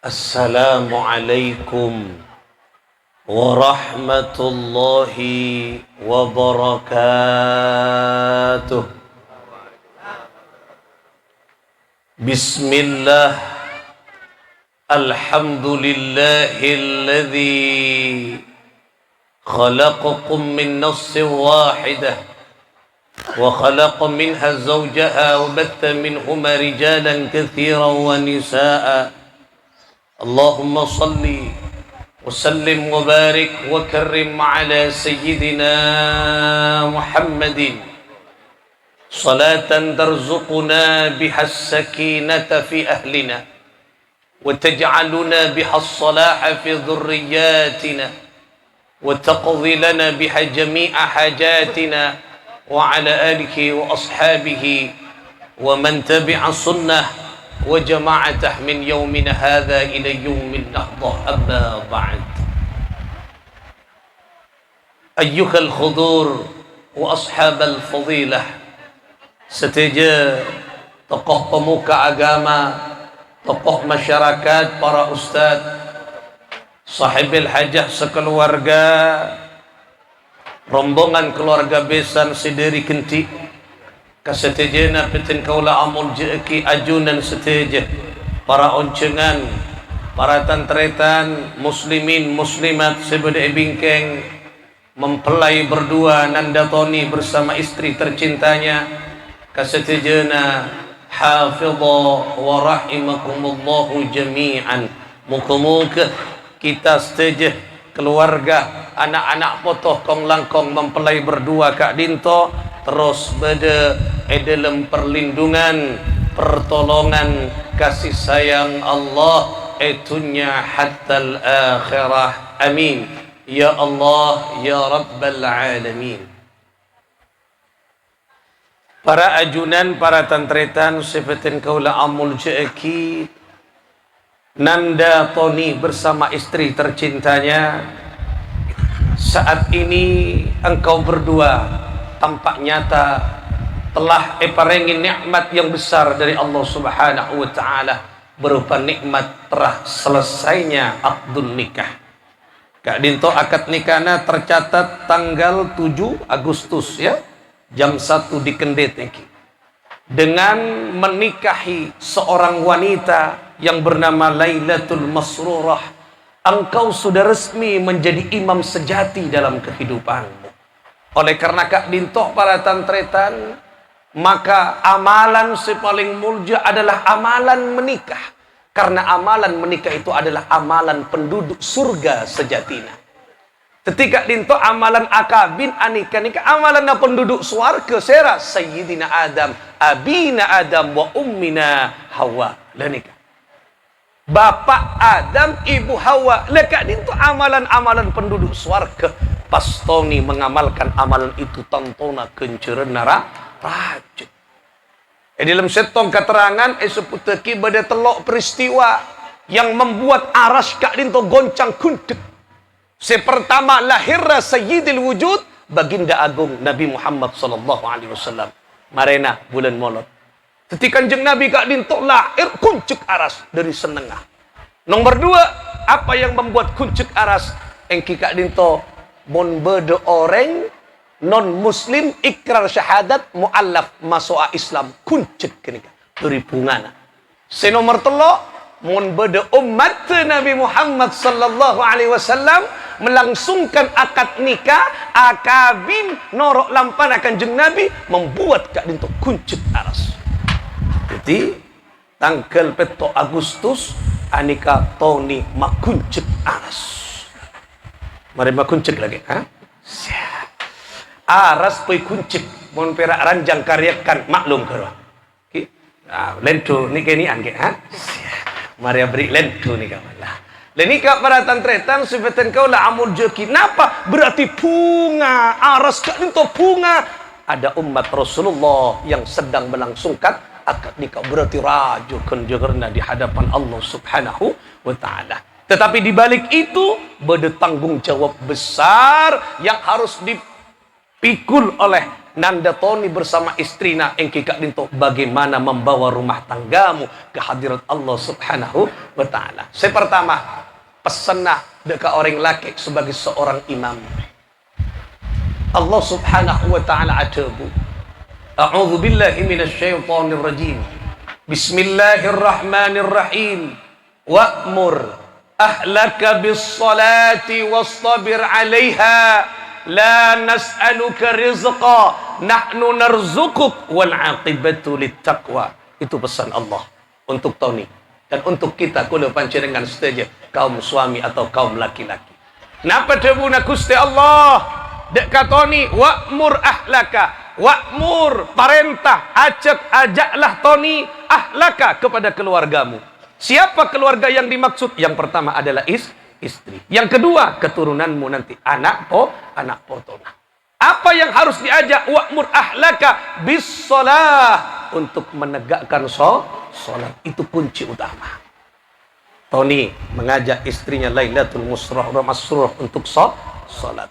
Assalamualaikum warahmatullahi wabarakatuh. Bismillah. Alhamdulillahilladzi khalaqakum min nafsin wahidah wa khalaqa minha zawjaha wa batha minhuma rijalan katsiran wa nisaa'a. Allahumma salli wa sallim wa barik wa karrim ala sayyidina Muhammadin salatan tarzuquna biha as-sakinata fi ahlina wa taj'aluna biha as-salaha fi dhurriyyatina wa taqdi lana biha jami'a hajatina wa ala alihi wa ashabihi wa man tabi'a sunnah وجماعته من يومنا هذا إلى يوم النهضة. أما بعد، أيها الحضور وأصحاب الفضيلة. Setuju tokoh pemuka agama, tokoh masyarakat, para ustaz, sahibil hajah sekeluarga, rombongan keluarga besan sederi kentik, kasetejena peten kaula amul jeki ajunan seteje, para oncengan, para tantretan, muslimin muslimat sebeda bingkeng mempelai berdua Nanda Tony bersama istri tercintanya, kasetejena hafidha wa rahimakumullahu jami'an. Muka-muka kita seteje keluarga, anak-anak potoh kong langkong mempelai berdua Kak Dinto terus beda dalam perlindungan, pertolongan, kasih sayang Allah itunya hatta akhirah. Amin ya Allah ya Rabbal Alamin. Para ajunan, para tantretan, sepetin kaula amul jeki Nanda Tony bersama istri tercintanya, saat ini engkau berdua tampak nyata telah parengin nikmat yang besar dari Allah Subhanahu wa taala, berupa nikmat telah selesainya akdun nikah. Kak Dinto akad nikahnya tercatat tanggal 7 Agustus ya, jam 1 di Kendet dengan menikahi seorang wanita yang bernama Lailatul Masrurah. Engkau sudah resmi menjadi imam sejati dalam kehidupanmu. Oleh karena Kak Dinto, para tantretan, maka amalan sepaling mulia adalah amalan menikah. Karena amalan menikah itu adalah amalan penduduk surga sejatina. Ketika Dinto amalan akabin anika nikah, amalan penduduk swarga sera Sayyidina Adam, abina Adam wa ummina Hawa lanika. Bapak Adam, ibu Hawa. Kak Dinto amalan-amalan penduduk swarga. Pastoni mengamalkan amalan itu tantona kenceran raja. Dalam setong keterangan seputeki bada telok peristiwa yang membuat aras Kak Dinto goncang kundet. Sepertama lahirnya Sayyidil Wujud, baginda agung Nabi Muhammad sallallahu alaihi wasallam. Marena bulan Maulud. Ketika Kanjeng Nabi Kak Dinto lahir, kuncuk aras dari senengah. Nomor 2, apa yang membuat kuncuk aras? Engki Kak Dinto mon bede orang non muslim ikrar syahadat muallaf masuk Islam kuncet kenika dari pungana. Senomor 3, mon bede umat Nabi Muhammad sallallahu alaihi wasallam melangsungkan akad nikah akabin norok lampan akan Kanjeng Nabi, membuat Kak Dinto kuncet aras. Jadi tanggal 1 Agustus anika Tony makuncet aras. Mari makuncek lagi, ha? Aras poi kuncek, mon perak ranjang karyakan maklum kerwa. Ki, lento ni kini angge, ha? Mari beri lento ni kawan lah. Lenika para tantretan sebetan kau lah amul jeki. Napa? Berarti bunga aras Kak Dinto bunga. Ada umat Rasulullah yang sedang melangsungkan akad nikah, berarti raju kenjegerna di hadapan Allah Subhanahu wa taala. Tetapi di balik itu ada tanggung jawab besar yang harus dipikul oleh nanda toni bersama istri na engki kak dinto bagaimana membawa rumah tanggamu ke hadirat Allah Subhanahu wa taala. Pertama, pesenah dekat orang laki sebagai seorang imam. Allah Subhanahu wa taala atabu. A'udzu billahi minasyaitonir rajim. Bismillahirrahmanirrahim. Wa'mur ahlaka bis-salati wastabir 'alaiha la nas'aluka rizqa nahnu narzuquk wal 'aqibatu littaqwa. Itu pesan Allah untuk Tony dan untuk kita kula panjenengan setuju kaum suami atau kaum laki-laki. Napa tebuna Gusti Allah dek katoni wa'mur ahlaka, wa'mur perintah, ajaklah Tony ahlaka kepada keluargamu. Siapa keluarga yang dimaksud? Yang pertama adalah istri. Yang kedua keturunanmu nanti anak potona. Apa yang harus diajak? Wa'mur ahlaka bis shalah, untuk menegakkan salat. Itu kunci utama. Tony mengajak istrinya Lailatul Masrur untuk salat.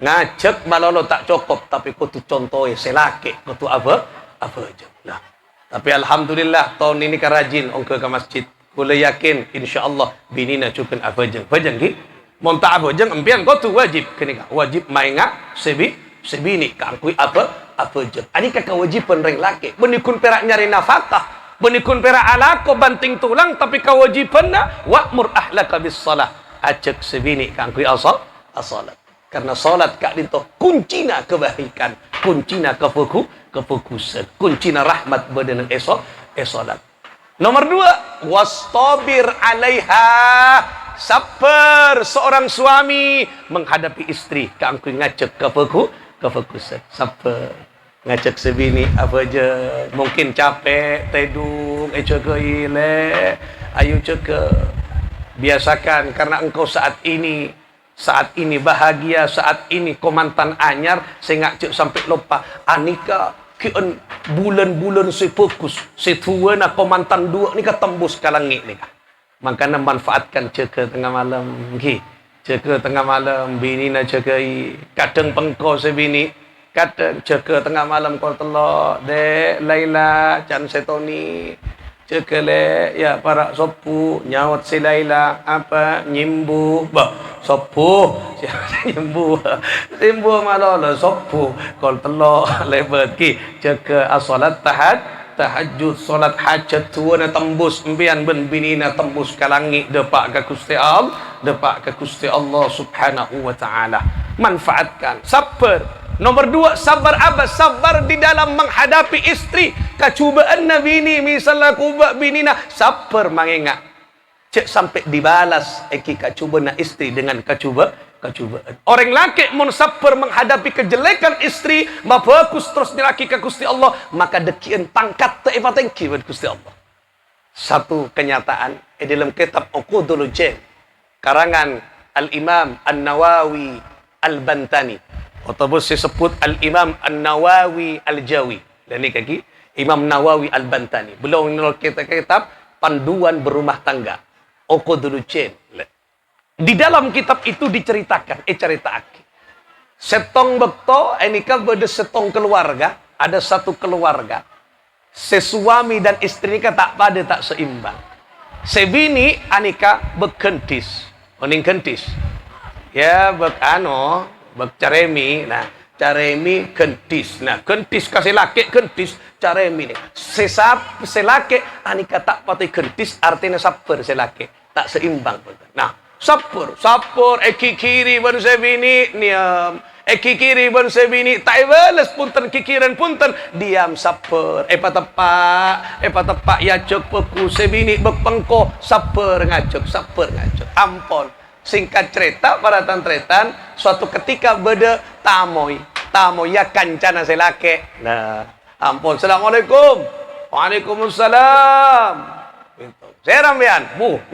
Ngajak malolo tak cukup, tapi kutu contohnya selake, kutu apa aja. Nah, tapi alhamdulillah tahun ini kan rajin ongke ke masjid. Kula yakin insyaallah binina cukup apa aja. Fajang ki, mon tak apa aja empian kutu wajib kenika. Wajib mainga sebini kangkui apa aja. Ani ka kewajiban reng laki. Benikun perak nyari nafkah, benikun perak alako banting tulang, tapi kewajibanna wa'mur ahlaka bis shalah. Ajak sebini kangkui as-salat. Karena salat kak dinto kuncina kebaikan, kuncina kefokusan, kuncina rahmat badan salat. Nomor 2, wastabir 'alaiha. Sabar seorang suami menghadapi istri, kak angku ngajak kefokusan. Sabar. Ngajak sebini apa aja, mungkin capek, tedung, ile, ayo ceke. Biasakan karena engkau saat ini bahagia, saat ini komantan anyar, saya ngajak sampai lupa anika kian bulan-bulan saya fokus setua na komantan dua nika tembus kalangit nika. Makanya manfaatkan ceke tengah malam ceke tengah malam bini na ceke kadang pengko sebini kadang ceke tengah malam kau telok dek Laila can setoni ceke le ya para sopu nyawat si Laila apa nyimbu bah sopu nyimbu malolo sopu kol telo lebet ki ceke salat tahajud salat hajat tuana tembus empian ben binina tembus kalangi depak ke Gusti Allah Subhanahu wa taala. Manfaatkan sabar. Nomor 2, sabar apa? Sabar di dalam menghadapi istri. Kecubaan Nabi ini, misalnya kubak binina, sabar mengingat. Cek sampai dibalas eki kecubaan istri dengan kecubaan. Orang laki mun sabar menghadapi kejelekan istri, bagus terus diraki ke Gusti Allah, maka dekian pangkat teifatengki buat Gusti Allah. Satu kenyataan di dalam kitab Uqudul Jen karangan Al-Imam An-Nawawi Al-Bantani. Ataupun disebut Al-Imam An-Nawawi Al-Jawi. Dan ini kaki Imam Nawawi Al-Bantani. Beliau menulis kitab Panduan Berumah Tangga. Uqudul Jen. Di dalam kitab itu diceritakan, setong bekto, ini kan beda setong keluarga, ada satu keluarga. Sesuami dan istri ini tak pada tak seimbang. Sebini anika bekentis. Oning kentis. Ya bek caremi, nah caremi kentis, nah kentis kasih laki kentis caremi nih. Selaki anika tak patut kentis artinya sabar selaki tak seimbang. Nah sabar eki kiri baru sebini niam, eki kiri baru sebini tak balas punten kikiran punten diam sabar. Tepak ya cok peku sebini bepengko sabar ngajak. Ampun. Singkat cerita para tantretan, suatu ketika beda tamoy ya kancana selake. Nah, ampun. Assalamualaikum. Waalaikumsalam. Seram bian,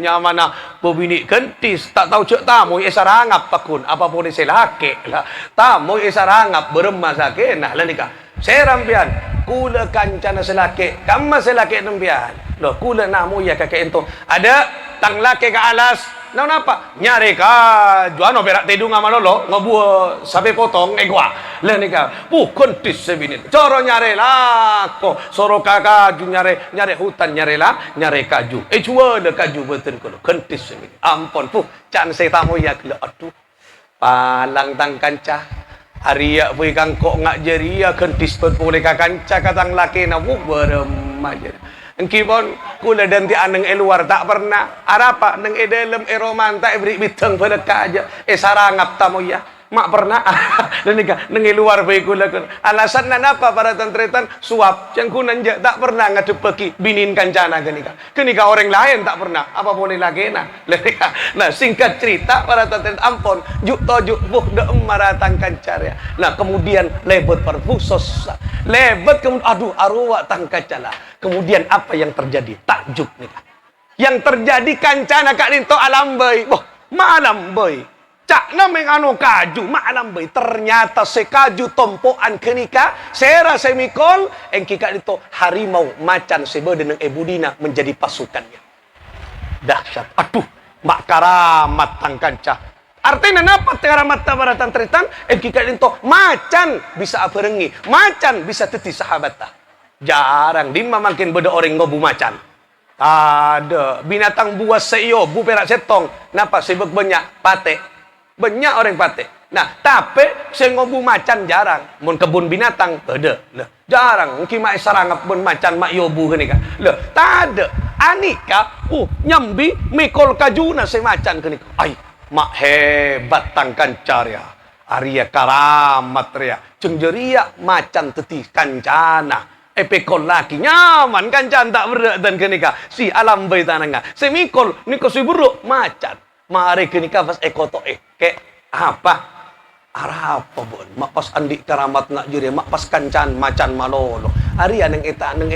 nyamana bobini kentis tak tahu cek tamoy esarangap pakun apapun selake lah. Tamoy esarangap beremah sakit nah lanika. Seram bian, kula kancana selake, kamma selake nembian. Loh kula namu ya kakek ento. Ada tang lake ke alas naon apa? Nyari kaju ano berak tedung amalolo ngobuo sampai potong gua. Lah nika, kentis sebini. Coro nyari lah ko soro kaju nyari hutan nyari lah nyari kaju. Cua de kaju betul ko kentis sebini. Ampun can saya tamu ya kelo aduh. Palang tang kancah. Aria pui kangkok ngak jeria kentis pun boleh kanca katang laki na beremaja. Engkipon kula danti aneng luar tak pernah arapa neng dalam roman tak beri biteng peleka aja sarangap tamu ya mak pernah dan nika neng luar baik kula alasan apa para tantretan suap cengkunan je tak pernah ngadepeki binin kancana kenika orang lain tak pernah apa boleh lagi nah singkat cerita para tantretan ampon juk tojuk buh de maratang kancar ya nah kemudian lebet perpusos lebet kemudian aduh arwah tangkacala kemudian apa yang terjadi takjub nih yang terjadi kancana kak Rinto alam bayi boh malam bayi cak nameng anu kaju malam bayi ternyata sekaju tompoan kenika sera semikol engki kak Rinto harimau macan sebeden ebudina menjadi pasukannya dahsyat aduh mak karamat tangkanca artinya napa karamat tabaratan tretan engki kak Rinto macan bisa aperengi macan bisa teti sahabat jarang dimma makin beda orang ngobu macan ada binatang buas seio bu perak setong napa sibuk banyak pate banyak orang pate nah tapi saya ngobu macan jarang mun kebun binatang ada jarang mungkin mak sarangap bun macan mak yobu kenika tak ada anika nyambi mikol kajuna saya macan kenika ay mak hebat tangkan carya Arya karamat ria cengjeria macan teti kancana epekol laki nyaman kancan tak berat dan kenika si alam bayi tananga semikol niko si buruk macan mari kenika pas ekoto ke apa arah apa bon mak pas andi karamat nak juri mak pas kancan macan malolo Arya neng eta neng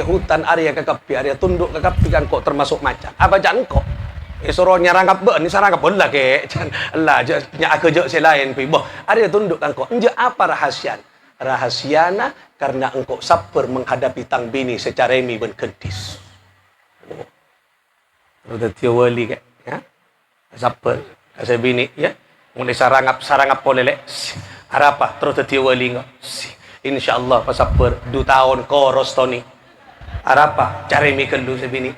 hutan Arya kekapi Arya tunduk kekapi kan kok termasuk macan apa jangan kok soro nyarangkap be ni sarangkap bola ke lah nya kerja selain pi boh Arya tunduk kan kok enje apa rahasiana karena engkau sabar menghadapi tang bini secara mi ben kentis. Udah tiwali ke ya. Sabar kasih bini ya. Mulai sarangap polele. Arapa terus tiwali ngok. Insyaallah pas sabar 2 tahun koros toni. Arapa cari mi kendu sebini.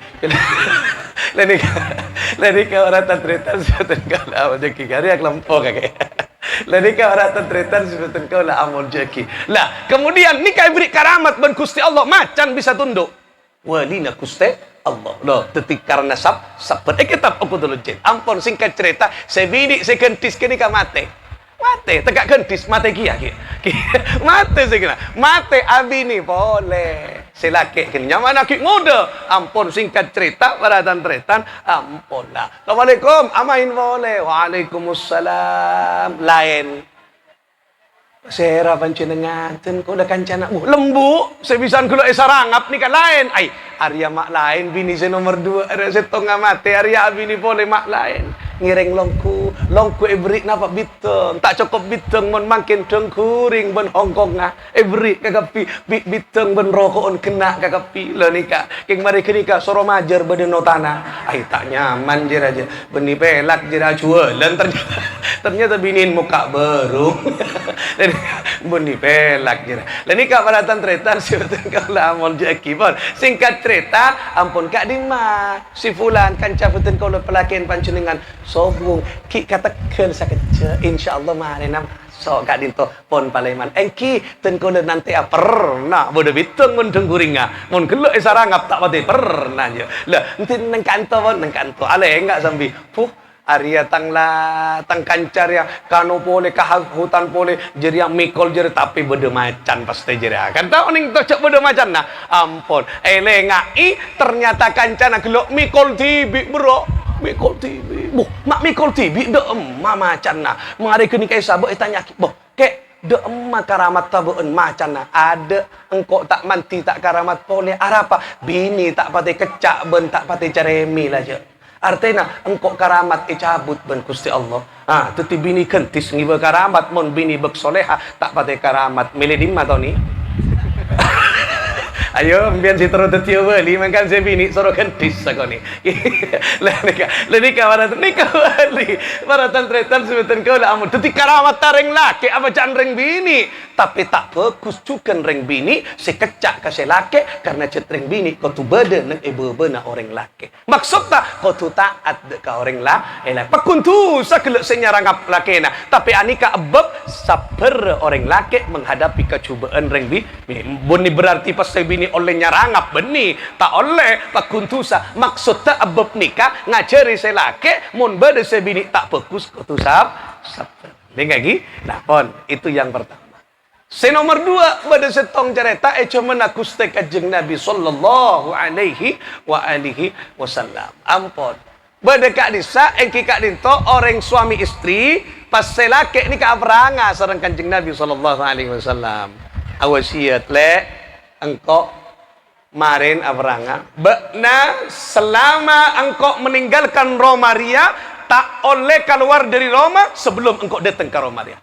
Lani ka orang tantretan sebetulnya kalau aja kigari ak lampo kakek. Lani ka orang tantretan sebetulnya kalau amol jeki. Lah kemudian nikah beri karamat ben Gusti Allah macan bisa tunduk. Walina Gusti Allah. Loh detik karena sabar kitab aku dulu jen. Ampun singkat cerita sebini sekentis kenika mate. Mate tegak kentis mate kia mate segala mate abini boleh silake kini nyaman aki muda ampun singkat cerita para tantretan ampun lah assalamualaikum amain boleh waalaikumsalam lain sera pancenengan ten ko da kancana lembu sebisan kulo sarangap ni kan lain ai Arya mak lain bini se nomor 2 ada setong mate Arya bini boleh mak lain ngireng longku ebrik napa biteng tak cukup biteng mon makin dengkuring ben Hongkong ebrik kagapi biteng ben rokokon kena kagapi le nika king mari kenika soro majer beden tanah ai tak nyaman jer aja beni pelak jer jualan ternyata binin muka baru beni pelak jer le nika para tantretan sebetulnya kalau amon jeki pon singkat cerita ampun kak Dima si fulan kanca puten kalau pelakian panjenengan sobung ki katakan sakece insyaallah mari nam so kak dinto pon paleman engki ten kono nanti pernah bodo biteng mun dengkuringa mun keluk sarangap tak pati pernah je lah enti nang kanto ale enggak sambi Arya tang kancar ya kano pole ka hutan pole jadi yang mikol jadi tapi bede macan pasti jadi kan tahu ning tocok bede macan nah ampun ngai ternyata kancana gelok mikol tibi bro mikol tibi mak mikol tibi de macan nah mengari kini kai sabuk tanya ke de karamat tabeun macan nah ada engkau tak manti tak karamat pole arapa bini tak pati kecak ben tak pati ceremi lah je artinya engkau karamat cabut ben Gusti Allah teti bini kentis ngiba karamat mon bini bek soleha tak pati karamat milih dimma tau ni Ayo mbiyen si terus tetio beli makan saya bini suruh kentis aku ni. Lah nikah beli para tantretan sebutan kau lah amun teti karamat reng laki apa jan reng bini tapi tak fokus cukan reng bini sekecak ka laki karena cet reng bini kau tu beda nang ibu bena orang laki maksud tak kau tu taat de ka orang la pakuntu sakelek senyarangap laki na tapi anika abab saper orang laki menghadapi kecubaan reng bini berarti pas bini oleh nyarangap beni tak oleh pakuntusa maksud tak abab nikah ngajari saya laki mun beda saya bini tak fokus kau tu dengar lagi nah pon itu yang pertama. Nomor 2 pada setong cerita cuma aku stek ajeng Nabi sallallahu alaihi wasallam ampun pada kak disa engki kak dinto orang suami istri pas selake ni ka peranga sareng kanjeng Nabi sallallahu alaihi wasallam awasiat le engkau marin abranga bekna selama engkau meninggalkan Romaria tak oleh keluar dari Roma sebelum engkau datang ke Romaria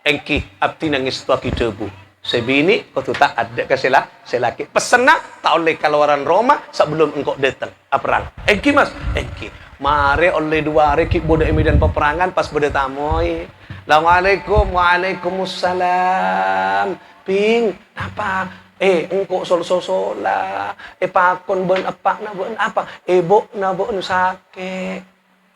engki abdi nangis tua debu sebini kau tu tak ada ke selaki pesena tak oleh keluaran Roma sebelum engkau datang perang engki mas engki mare oleh 2 hari ki boda medan peperangan pas boda tamoy assalamualaikum waalaikumsalam ping apa engkau sol-sola pakon ben apa bok na bon sake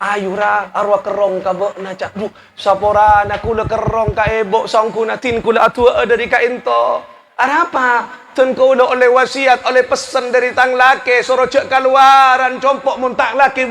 ayura arwah kerong ka bo na cak du sapora na kula kerong ka ebo sangku na tin kula atua dari ka into apa ten kula oleh wasiat oleh pesan dari tang laki suruh cek keluaran compok muntak laki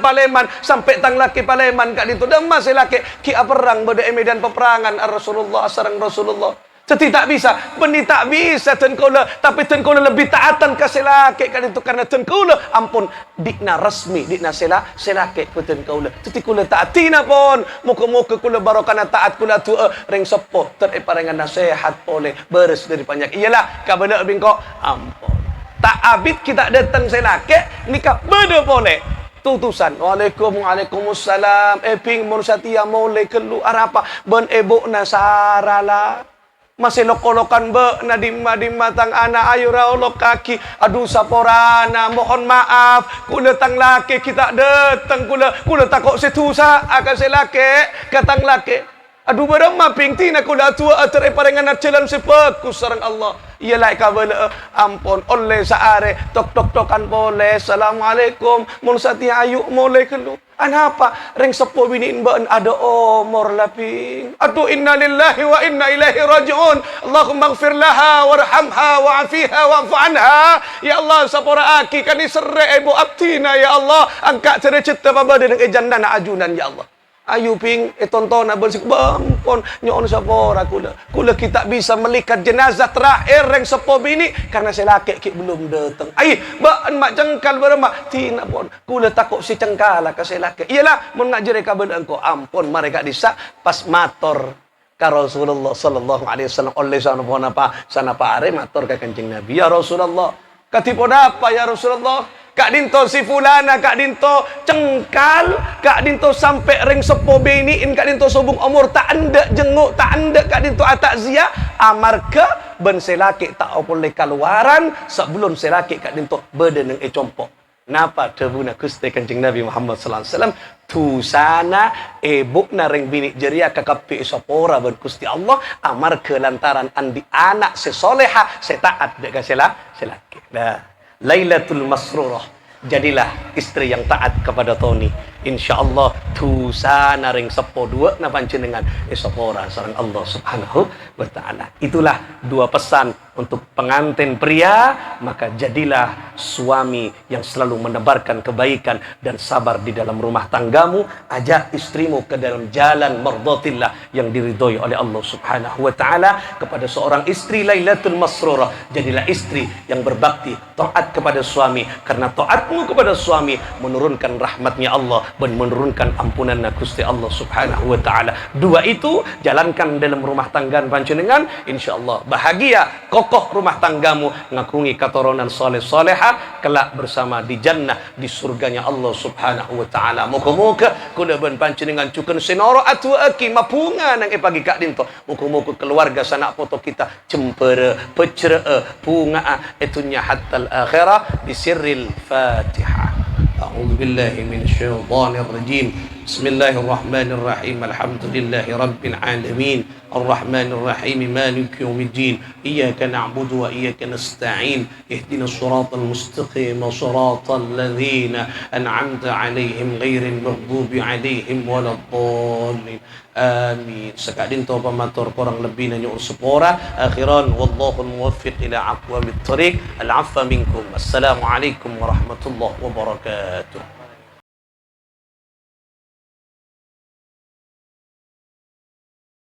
paleman sampai tang laki paleman ka dinto dan masih laki ki perang beda medan peperangan Rasulullah sareng Rasulullah Jadi tak bisa, beni tak bisa tengkula, tapi tengkula lebih taatan ke selake kan itu karena tengkula ampun dikna resmi, dikna selake ke tengkula. Jadi kula taatina pun, muka-muka kula barokana taat kula tu reng sepo teriparengan nasihat boleh beres dari banyak. Iyalah kabana bingko ampun. Tak abid kita datang selake nikah beda boleh. Tutusan waalaikumsalam ping mun satia mulai kelu arapa ben ebok nasarala masih lokolokan be nadimma matang anak ayu raolok kaki aduh saporana mohon maaf kula tang laki kita datang kula takok setusa akan selake katang laki aduh berema pingtina kula tua atere parengan jalan sepeku sareng Allah ialah kabala ampun oleh saare tok-tok-tokan boleh assalamualaikum mun satia ayu mulai kelu anapa reng sepo biniin baan ada umur laping aduh inna lillahi wa inna ilaihi raji'un Allahumma ighfir laha warhamha wa'afiha wa'fu anha ya Allah sapora aki kani serre ibu abtina ya Allah angkat cere cita babada dengan ejanda na ajunan ya Allah ayu ping tonton bersik bampon nyon sapora kula kita bisa melihat jenazah terakhir reng sepo bini karena saya laki ki belum datang ai baan mak jengkal berema tina pun kula takut si cengkala ka saya laki iyalah mun ngajari ka ben engko ampun mereka disa pas mator ka Rasulullah sallallahu alaihi wasallam oleh sana pa are mator ka Kanjeng Nabi ya Rasulullah katipun apa ya Rasulullah Kak Dinto si fulana, Kak Dinto cengkal, Kak Dinto sampai ring sepo beniin, Kak Dinto sobung umur tak anda jenguk, tak anda Kak Dinto atakzia, amarga ben selaki tak boleh keluaran sebelum selaki Kak Dinto beden yang compok. Napa tebuna Gusti Kanjeng Nabi Muhammad sallallahu alaihi wasallam tusana ebukna ring bini jeria kakapi sapora ben Gusti Allah amarga lantaran andi anak sesoleha setaat dek selaki. Nah Lailatul Masrurah jadilah istri yang taat kepada Tony insyaallah tusana ring sepo dua na panjenengan esopora sareng Allah Subhanahu wa taala. Itulah dua pesan untuk pengantin pria, maka jadilah suami yang selalu menebarkan kebaikan dan sabar di dalam rumah tanggamu. Ajak istrimu ke dalam jalan mardhatillah yang diridhoi oleh Allah Subhanahu wa taala. Kepada seorang istri Lailatul Masrurah, jadilah istri yang berbakti, taat kepada suami, karena taatmu kepada suami menurunkan rahmatnya Allah dan menurunkan ampunan Gusti Allah Subhanahu wa taala. Dua itu jalankan dalam rumah tangga panjenengan, insyaallah bahagia. kokoh rumah tanggamu, ngakungi keturunan soleh soleha, kelak bersama di jannah, di surganya Allah subhanahu wa ta'ala. Muka-muka kuda ben pancingan cuken senoro atu aki mapunga nang ipagi kak dinto. Muka-muka keluarga sanak foto kita cempere pecere punga etunya hatta al-akhirah bisirril Fatihah. أعوذ بالله من الشيطان الرجيم بسم الله الرحمن الرحيم الحمد لله رب العالمين الرحمن الرحيم مالك يوم الدين إياك نعبد وإياك نستعين اهدنا الصراط المستقيم صراط الذين أنعمت عليهم غير المغضوب عليهم ولا الضالين آمين. Sekadin to pamatur kurang lebih na nyo sepora akhiran wallahu muwaffiq ila aqwamit thariq al-'afwa minkum. Assalamu alaikum warahmatullahi wabarakatuh.